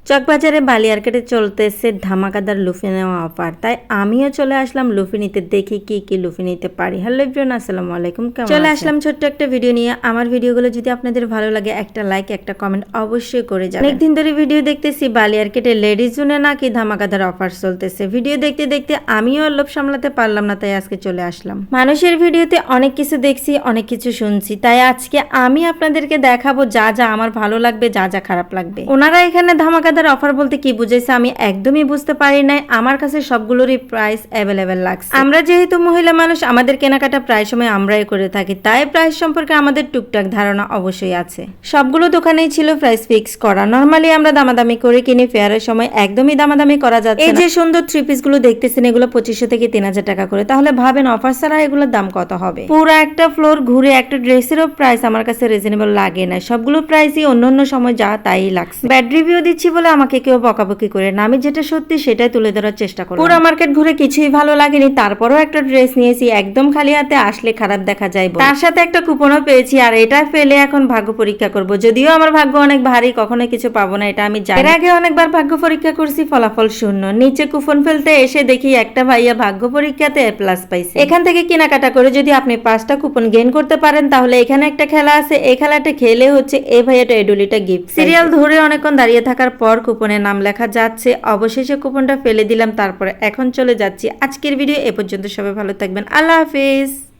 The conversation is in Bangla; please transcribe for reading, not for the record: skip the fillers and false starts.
চকবাজারে বালিয়ারকেটে চলতেছে ধামাকাদার লুফি নেওয়া অফার, তাই আমিও চলে আসলাম লুফি নিতে। দেখি কি কি লুফি নিতে পারি। হ্যালো এভরিওয়ান, আসসালামু আলাইকুম। চলে আসলাম ছোট্ট একটা ভিডিও নিয়ে। আমার ভিডিওগুলো যদি আপনাদের ভালো লাগে একটা লাইক একটা কমেন্ট অবশ্যই করে যাবেন। অনেকদিন ধরে ভিডিও দেখতেছি বালিয়ারকেটে লেডিস জোনে নাকি ধামাকাদার অফার চলতেছে। ভিডিও দেখতে দেখতে আমিও লোভ সামলাতে পারলাম না, তাই আজকে চলে আসলাম। মানুষের ভিডিওতে অনেক কিছু দেখছি, অনেক কিছু শুনছি, তাই আজকে আমি আপনাদেরকে দেখাবো যা যা আমার ভালো লাগবে, যা যা খারাপ লাগবে। ওনারা এখানে ধামাকাদার অফার বলতে কি বুঝাইছে আমি একদমই বুঝতে পারি নাই। আমার কাছে সবগুলোরই প্রাইস অ্যাভেলেবেল লাগছে। আমরা যেহেতু মহিলা মানুষ, আমাদের কেনাকাটা প্রায় সময় আমরাই করে থাকি, তাই প্রাইস সম্পর্কে আমাদের টুকটাক ধারণা অবশ্যই আছে। সবগুলো দোকানেই ছিল প্রাইস ফিক্স করা। নরমালি আমরা দামাদামি করে কিনি, ফেয়ারের সময় একদমই দামাদামি করা যাচ্ছে। এই যে সুন্দর থ্রি পিস গুলো দেখতেছেন, এগুলো 2500 থেকে 3000 টাকা করে। তাহলে ভাবেন অফার ছাড়া এগুলোর দাম কত হবে। পুরো একটা ফ্লোর ঘুরে একটা ড্রেসেরও প্রাইস আমার কাছে রিজনেবল লাগে না। সবগুলো প্রাইসই অন্য সময় যা তাই লাগছে। ব্যাড রিভিউ দিচ্ছি বলে আমাকে কেউ বকাবকি করে না, আমি যেটা সত্যি সেটাই তুলে ধরার চেষ্টা করি। পুরো মার্কেট ঘুরে কিছুই ভালো লাগেনি, তারপরও একটা ড্রেস নিয়েছি। একদম খালি হাতে আসলে খারাপ দেখা যায়, তার সাথে একটা কুপনও পেয়েছি। আর এটা ফেলে এখন ভাগ্য পরীক্ষা করব। যদিও আমার ভাগ্য অনেক ভারী, কখনো কিছু পাবো না এটা আমি জানি। এর আগে অনেকবার ভাগ্য পরীক্ষা করছি, ফলাফল শূন্য। নিচে কুপন ফেলতে এসে দেখি একটা ভাইয়া ভাগ্য পরীক্ষাতে A+ পাইছে। এখান থেকে কেনাকাটা করে যদি আপনি 5টা কুপন গেইন করতে পারেন, তাহলে এখানে একটা খেলা আছে। এই খেলাটা খেলে হচ্ছে এই ভাইয়াটা এডুলিটা গিফট। সিরিয়াল ধরে অনেকক্ষণ দাঁড়িয়ে থাকার পর কুপনের নাম লেখা যাচ্ছে। অবশেষে কুপনটা ফেলে দিলাম, তারপরে এখন চলে যাচ্ছি। আজকের ভিডিও এ পর্যন্ত। সবাই ভালো থাকবেন, আল্লাহ হাফিজ।